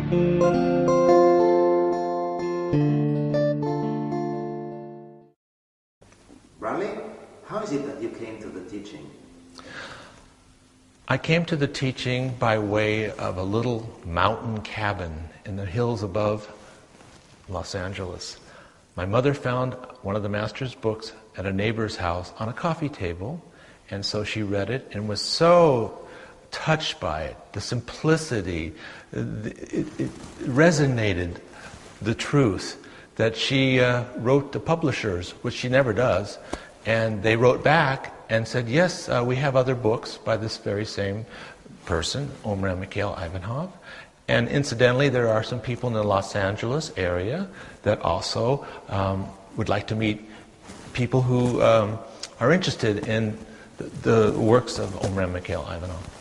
Bradley, how is it that you came to the teaching? I came to the teaching by way of a little mountain cabin in the hills above Los Angeles. My mother found one of the master's books at a neighbor's house on a coffee table, and so she read it and was so touched by it, the simplicity, it resonated the truth, that she wrote the publishers, which she never does, and they wrote back and said, yes, we have other books by this very same person, Омраамом Айванховым. And incidentally, there are some people in the Los Angeles area that also would like to meet people who are interested in the works of Омраамом Айванховым.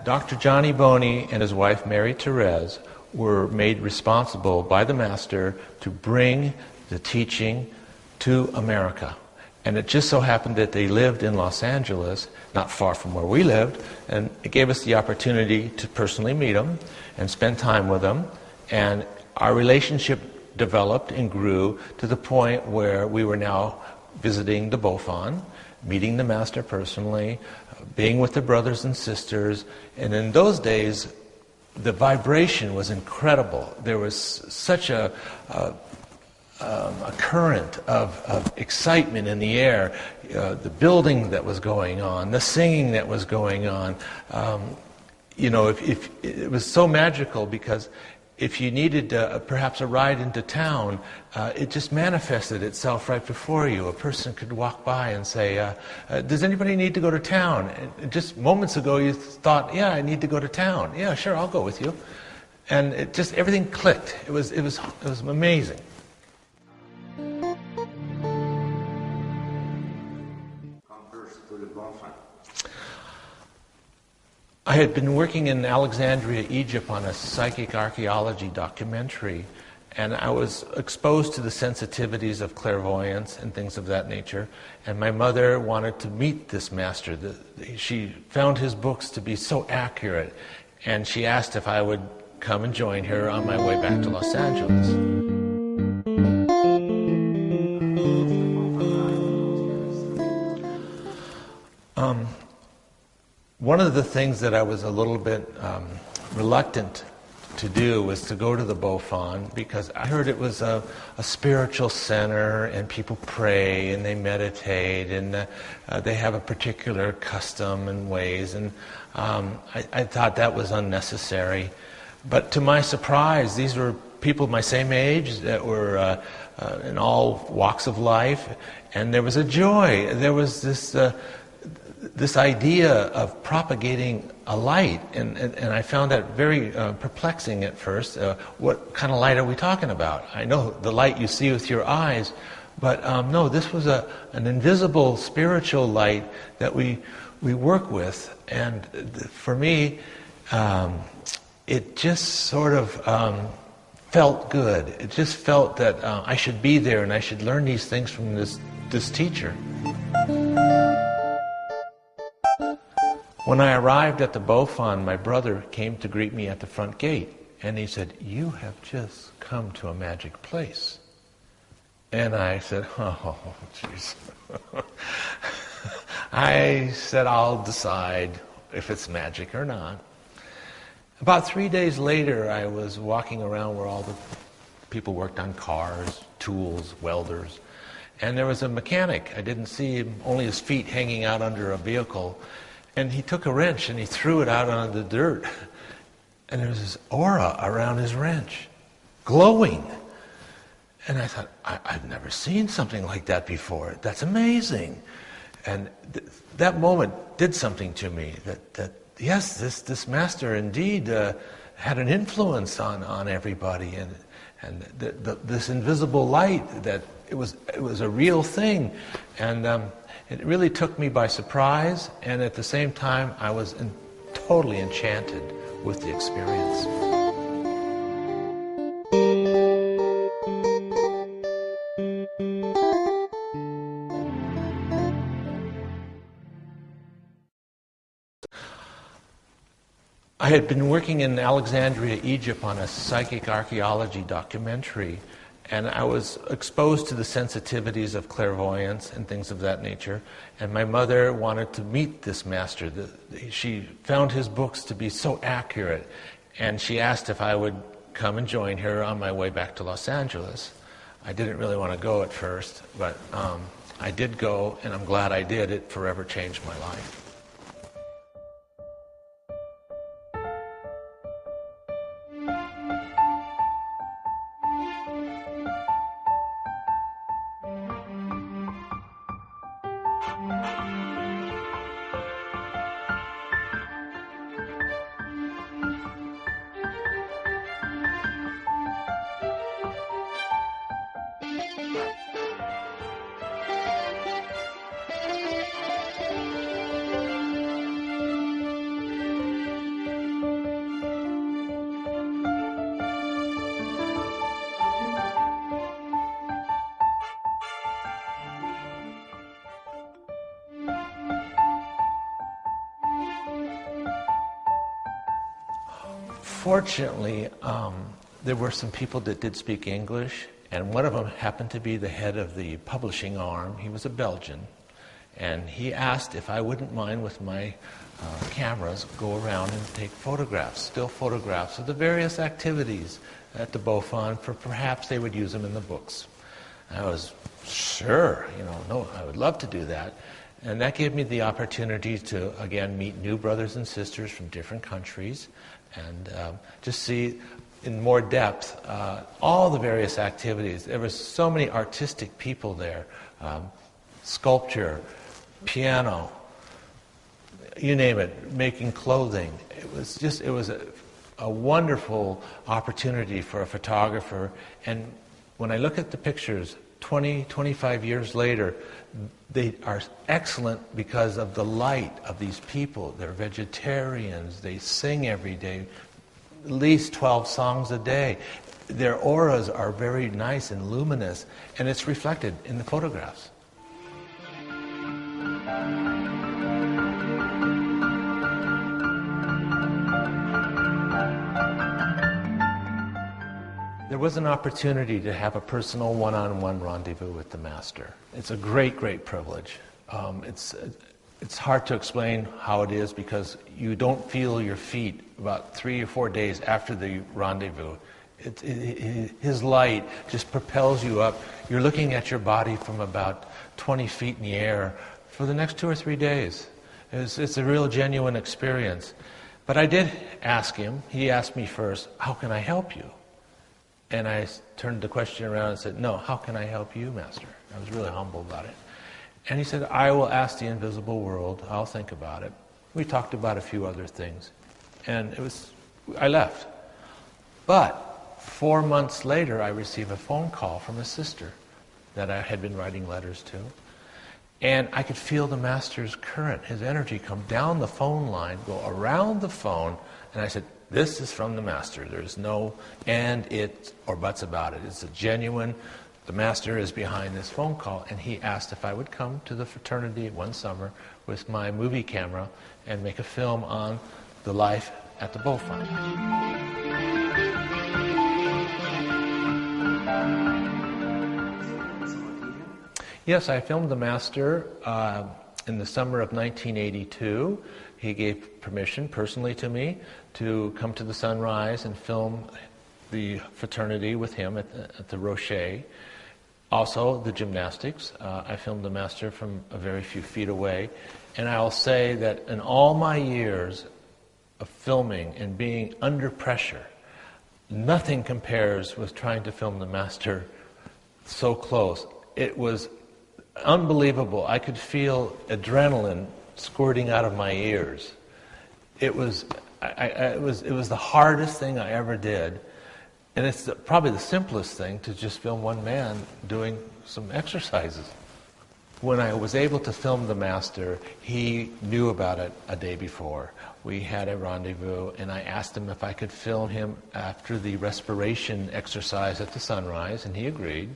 Dr. Johnny Boney and his wife Mary Therese were made responsible by the Master to bring the teaching to America. And it just so happened that they lived in Los Angeles, not far from where we lived, and it gave us the opportunity to personally meet them and spend time with them. And our relationship developed and grew to the point where we were now visiting the Beaufort, meeting the Master personally, being with the brothers and sisters. And in those days, the vibration was incredible. There was such a current of excitement in the air, the building that was going on, the singing that was going on. If it was so magical, because if you needed perhaps a ride into town, it just manifested itself right before you. A person could walk by and say, does anybody need to go to town? And just moments ago you thought, yeah, I need to go to town. Yeah, sure, I'll go with you. And it just, everything clicked. It was amazing. I had been working in Alexandria, Egypt on a psychic archaeology documentary, and I was exposed to the sensitivities of clairvoyance and things of that nature, and my mother wanted to meet this master. She found his books to be so accurate, and she asked if I would come and join her on my way back to Los Angeles. One of the things that I was a little bit reluctant to do was to go to the Beaufort, because I heard it was a spiritual center and people pray and they meditate and they have a particular custom and ways, and I thought that was unnecessary. But to my surprise, these were people my same age that were in all walks of life, and there was a joy. There was this idea of propagating a light, and I found that very perplexing at first. What kind of light are we talking about? I know the light you see with your eyes, but no, this was an invisible spiritual light that we work with, and for me, it just sort of felt good. It just felt that I should be there and I should learn these things from this teacher. When I arrived at the Beaufort, my brother came to greet me at the front gate, and he said, "You have just come to a magic place." And I said, "Oh, jeez." I said, "I'll decide if it's magic or not." About 3 days later, I was walking around where all the people worked on cars, tools, welders, and there was a mechanic. I didn't see him, only his feet hanging out under a vehicle. And he took a wrench and he threw it out on the dirt. And there was this aura around his wrench, glowing. And I thought, I've never seen something like that before. That's amazing. And that moment did something to me, that yes, this master indeed had an influence on everybody. And this invisible light, that it was a real thing. And it really took me by surprise, and at the same time, I was totally enchanted with the experience. I had been working in Alexandria, Egypt on a psychic archaeology documentary, and I was exposed to the sensitivities of clairvoyance and things of that nature. And my mother wanted to meet this master. She found his books to be so accurate, and she asked if I would come and join her on my way back to Los Angeles. I didn't really want to go at first, but I did go, and I'm glad I did. It forever changed my life. Fortunately, there were some people that did speak English, and one of them happened to be the head of the publishing arm. He was a Belgian, and he asked if I wouldn't mind with my cameras go around and take photographs, still photographs of the various activities at the Beaufort, for perhaps they would use them in the books. And I was sure, no, I would love to do that. And that gave me the opportunity to, again, meet new brothers and sisters from different countries and just see in more depth all the various activities. There were so many artistic people there, sculpture, piano, you name it, making clothing. It was a wonderful opportunity for a photographer. And when I look at the pictures 20, 25 years later, they are excellent because of the light of these people. They're vegetarians. They sing every day, at least 12 songs a day. Their auras are very nice and luminous, and it's reflected in the photographs. There was an opportunity to have a personal one-on-one rendezvous with the Master. It's a great, great privilege. It's hard to explain how it is because you don't feel your feet about 3 or 4 days after the rendezvous. His light just propels you up. You're looking at your body from about 20 feet in the air for the next 2 or 3 days. It's a real genuine experience. But I did ask him, he asked me first, how can I help you? And I turned the question around and said, no, how can I help you, Master? I was really humble about it. And he said, I will ask the invisible world. I'll think about it. We talked about a few other things. And I left. But 4 months later, I received a phone call from a sister that I had been writing letters to. And I could feel the Master's current, his energy come down the phone line, go around the phone. And I said, this is from the Master. There's no and, it, or buts about it. It's a genuine, the Master is behind this phone call. And he asked if I would come to the fraternity one summer with my movie camera and make a film on the life at the Beaufort. Yes, I filmed the Master in the summer of 1982. He gave permission personally to me to come to the Sunrise and film the fraternity with him at the Rocher. Also, the gymnastics. I filmed the Master from a very few feet away. And I'll say that in all my years of filming and being under pressure, nothing compares with trying to film the Master so close. It was unbelievable. I could feel adrenaline squirting out of my ears. It was the hardest thing I ever did, and it's probably the simplest thing to just film one man doing some exercises. When I was able to film the Master, he knew about it a day before. We had a rendezvous, and I asked him if I could film him after the respiration exercise at the Sunrise, and he agreed.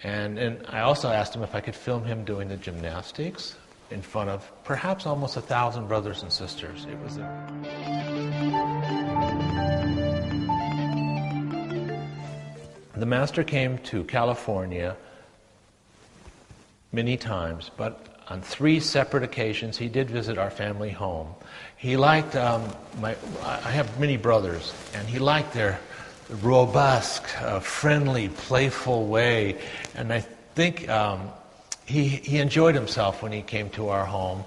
And I also asked him if I could film him doing the gymnastics in front of perhaps almost 1,000 brothers and sisters. It was The Master came to California many times, but on 3 separate occasions he did visit our family home. He liked, I have many brothers, and he liked their robust, friendly, playful way, and I think he enjoyed himself when he came to our home.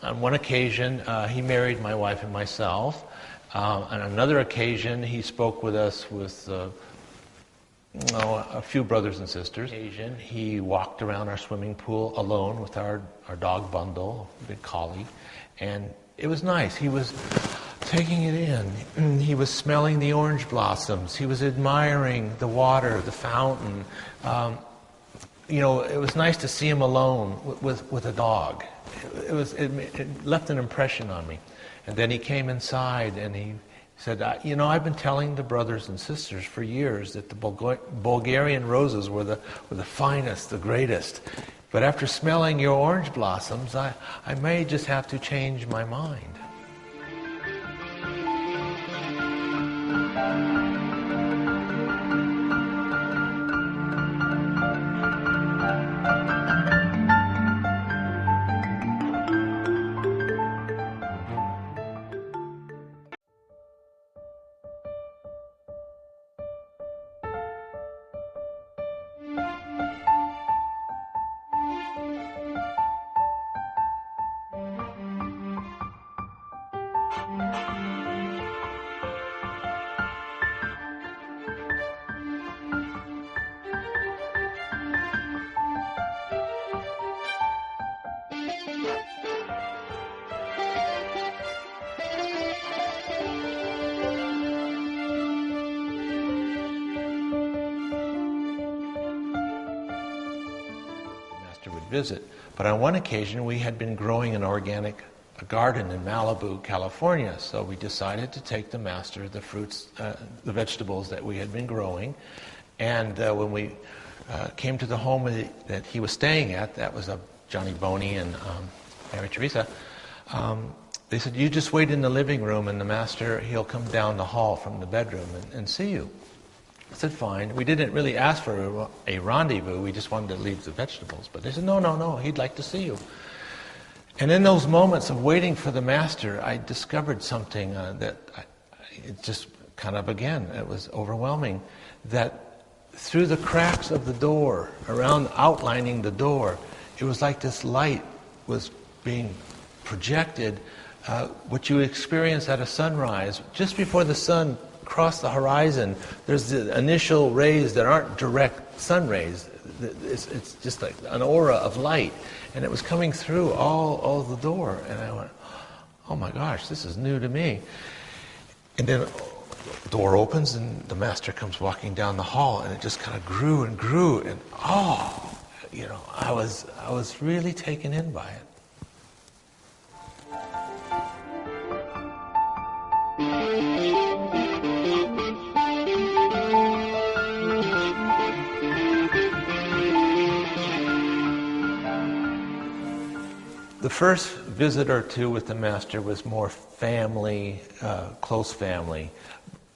On one occasion, he married my wife and myself. On another occasion, he spoke with us with a few brothers and sisters. He walked around our swimming pool alone with our dog Bundle, a big collie, and it was nice. He was taking it in. He was smelling the orange blossoms. He was admiring the water, the fountain. It was nice to see him alone with a dog. It left an impression on me. And then he came inside and he said, I've been telling the brothers and sisters for years that the Bulgarian roses were the finest, the greatest. But after smelling your orange blossoms, I may just have to change my mind. Visit. But on one occasion we had been growing an organic garden in Malibu, California, so we decided to take the Master the fruits, the vegetables that we had been growing, and when we came to the home that he was staying at, that was Johnny Boney and Mary Teresa, they said, you just wait in the living room and the Master, he'll come down the hall from the bedroom and see you. I said, fine. We didn't really ask for a rendezvous. We just wanted to leave the vegetables. But they said, no, he'd like to see you. And in those moments of waiting for the Master, I discovered something it just kind of, again, it was overwhelming, that through the cracks of the door, outlining the door, it was like this light was being projected, what you experience at a sunrise, just before the sun across the horizon, there's the initial rays that aren't direct sun rays. It's just like an aura of light. And it was coming through all the door. And I went, oh my gosh, this is new to me. And then the door opens and the Master comes walking down the hall, and it just kind of grew and grew. And I was really taken in by it. The first visit or two with the Master was more family, close family.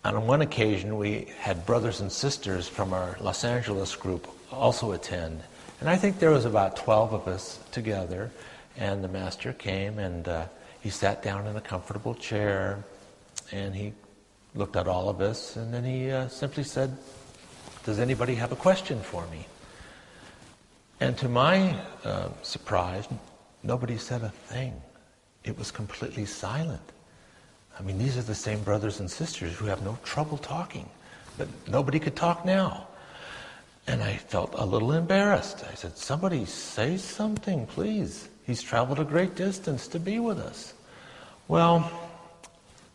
On one occasion, we had brothers and sisters from our Los Angeles group also attend. And I think there was about 12 of us together. And the Master came and he sat down in a comfortable chair. And he looked at all of us. And then he simply said, does anybody have a question for me? And to my surprise, nobody said a thing. It was completely silent. I mean, these are the same brothers and sisters who have no trouble talking, but nobody could talk now. And I felt a little embarrassed. I said, somebody say something, please. He's traveled a great distance to be with us. Well,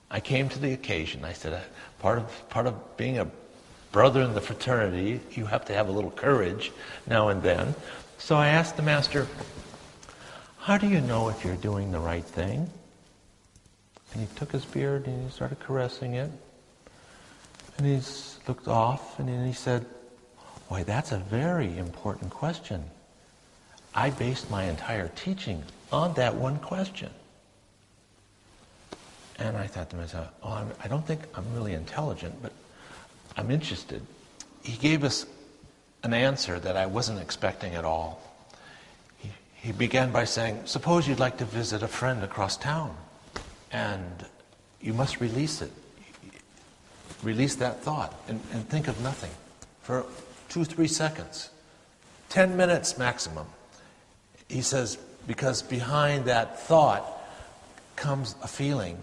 I came to the occasion. I said, part of being a brother in the fraternity, you have to have a little courage now and then. So I asked the Master, how do you know if you're doing the right thing? And he took his beard and he started caressing it. And he looked off and then he said, why, that's a very important question. I based my entire teaching on that one question. And I thought to myself, I don't think I'm really intelligent, but I'm interested. he gave us an answer that I wasn't expecting at all. He began by saying, suppose you'd like to visit a friend across town, and you must release it. Release that thought and think of nothing for 2-3 seconds, 10 minutes maximum. He says, because behind that thought comes a feeling.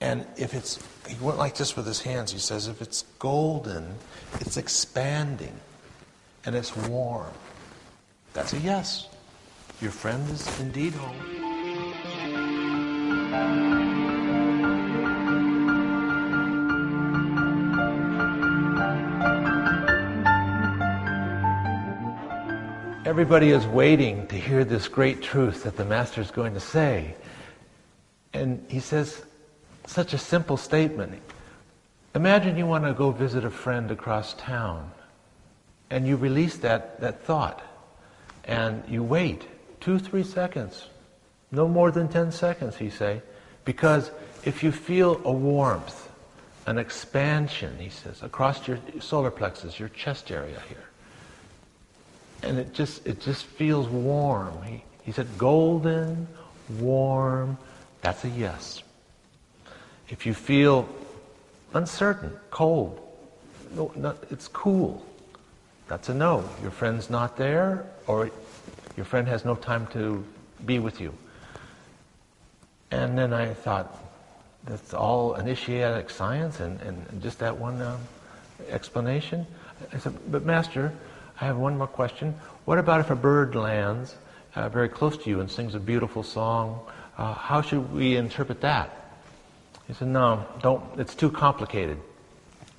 And if it's, he went like this with his hands, he says, if it's golden, it's expanding, and it's warm. That's a yes. Your friend is indeed home. Everybody is waiting to hear this great truth that the Master is going to say. And he says such a simple statement. Imagine you want to go visit a friend across town, and you release that thought, and you wait 2-3 seconds, no more than 10 seconds, he say, because if you feel a warmth, an expansion, he says, across your solar plexus, your chest area here, and it just feels warm. He said, golden, warm, that's a yes. If you feel uncertain, cold, no, it's cool, that's a no. Your friend's not there, or your friend has no time to be with you. And then I thought, that's all initiatic science and just that one explanation? I said, but Master, I have one more question. What about if a bird lands very close to you and sings a beautiful song? How should we interpret that? He said, no, don't. It's too complicated.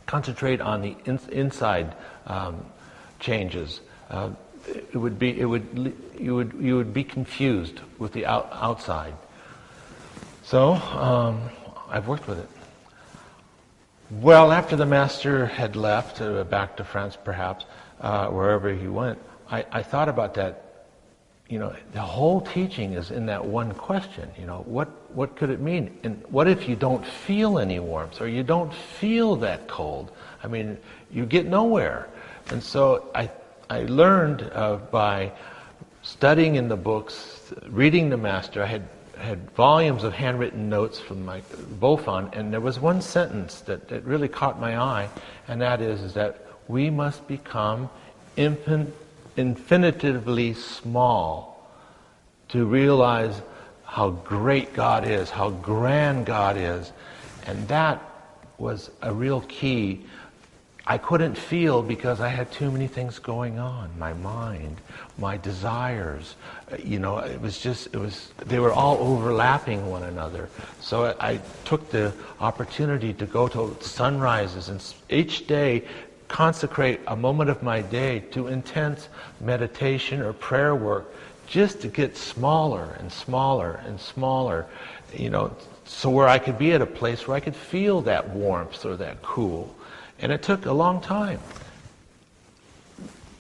Concentrate on the inside changes. You would be confused with the outside. So I've worked with it. Well, after the Master had left, back to France perhaps, wherever he went, I thought about that. The whole teaching is in that one question. What could it mean? And what if you don't feel any warmth, or you don't feel that cold? I mean, you get nowhere. And so I learned by studying in the books, reading the Master. I had volumes of handwritten notes from my Bofan, and there was one sentence that really caught my eye, and that is that we must become infinitively small to realize how great God is, how grand God is. And that was a real key. I couldn't feel because I had too many things going on. My mind, my desires, they were all overlapping one another. So I took the opportunity to go to sunrises and each day consecrate a moment of my day to intense meditation or prayer work, just to get smaller and smaller and smaller, so where I could be at a place where I could feel that warmth or that cool. And it took a long time.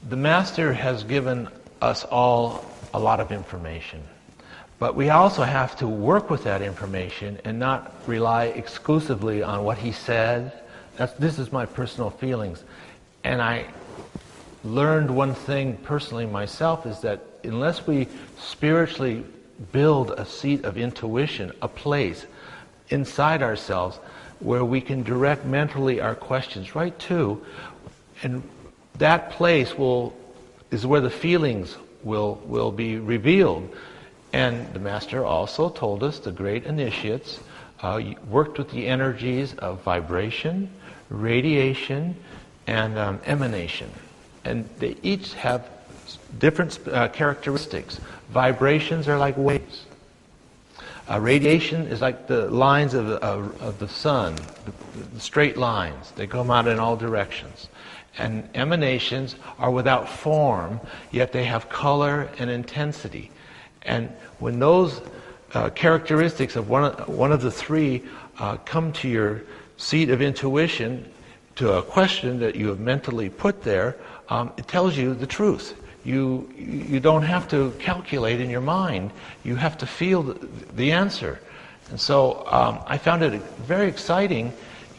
The Master has given us all a lot of information, but we also have to work with that information and not rely exclusively on what he said. This is my personal feelings. And I learned one thing personally myself, is that unless we spiritually build a seat of intuition, a place inside ourselves where we can direct mentally our questions right to, and that place is where the feelings will be revealed. And the Master also told us the great initiates worked with the energies of vibration, radiation, and emanation. And they each have different characteristics. Vibrations are like waves. Radiation is like the lines of the sun, the straight lines. They come out in all directions. And emanations are without form, yet they have color and intensity. And when those characteristics of one of the three come to your seat of intuition, to a question that you have mentally put there, it tells you the truth. You don't have to calculate in your mind. You have to feel the answer. And so I found it very exciting,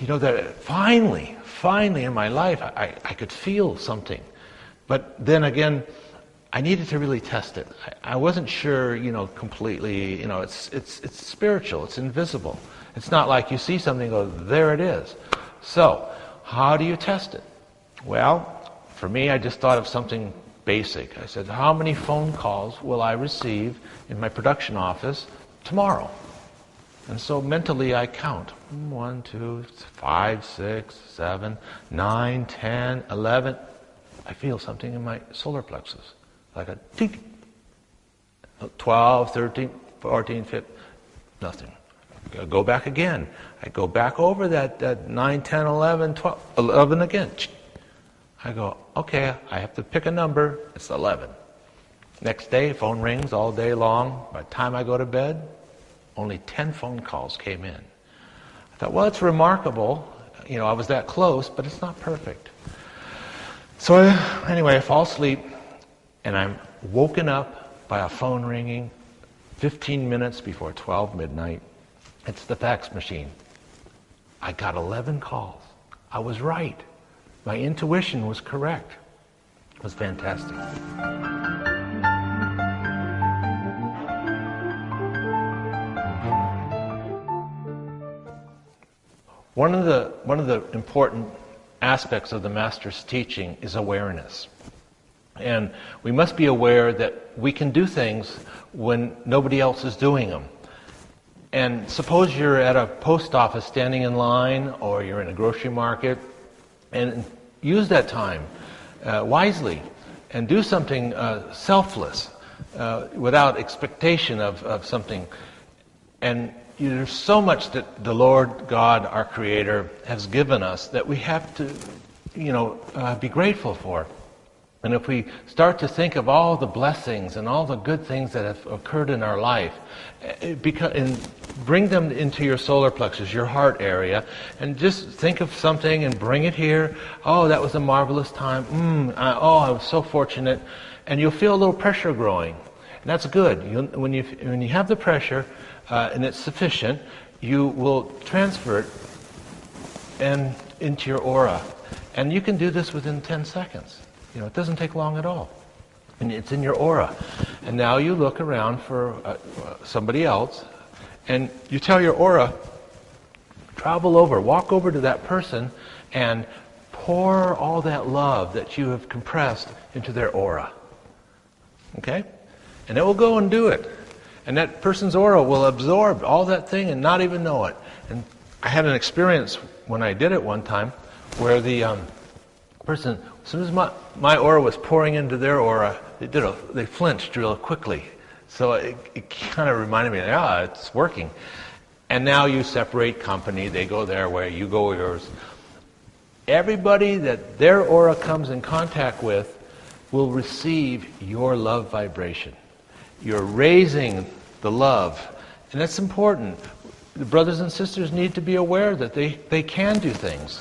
that finally in my life, I could feel something. But then again, I needed to really test it. I wasn't sure, completely, it's spiritual, it's invisible. It's not like you see something and go, there it is. So, how do you test it? Well, for me, I just thought of something basic. I said, how many phone calls will I receive in my production office tomorrow? And so mentally I count. 1, 2, 5, 6, 7, 9, 10, 11. I feel something in my solar plexus. Like a tick. 12, 13, 14, 15. Nothing. I go back again. I go back over that 9, 10, 11, 12, 11 again. I go, okay, I have to pick a number. It's 11. Next day, phone rings all day long. By the time I go to bed, only 10 phone calls came in. I thought, well, it's remarkable. I was that close, but it's not perfect. So anyway, I fall asleep, and I'm woken up by a phone ringing 15 minutes before 12 midnight. It's the fax machine. I got 11 calls. I was right. My intuition was correct. It was fantastic. One of the important aspects of the Master's teaching is awareness. And we must be aware that we can do things when nobody else is doing them. And suppose you're at a post office standing in line, or you're in a grocery market, and use that time wisely and do something selfless without expectation of something. And there's so much that the Lord God, our Creator, has given us that we have to, be grateful for. And if we start to think of all the blessings and all the good things that have occurred in our life, and bring them into your solar plexus, your heart area, and just think of something and bring it here. Oh, that was a marvelous time. I was so fortunate. And you'll feel a little pressure growing. And that's good. When you have the pressure, and it's sufficient, you will transfer it into your aura. And you can do this within 10 seconds. It doesn't take long at all. And it's in your aura. And now you look around for somebody else, and you tell your aura, walk over to that person, and pour all that love that you have compressed into their aura. Okay? And it will go and do it. And that person's aura will absorb all that thing and not even know it. And I had an experience when I did it one time where the person, as soon as my aura was pouring into their aura, they flinched real quickly. So it kind of reminded me, it's working. And now you separate company. They go their way, you go yours. Everybody that their aura comes in contact with will receive your love vibration. You're raising the love. And that's important. The brothers and sisters need to be aware that they can do things.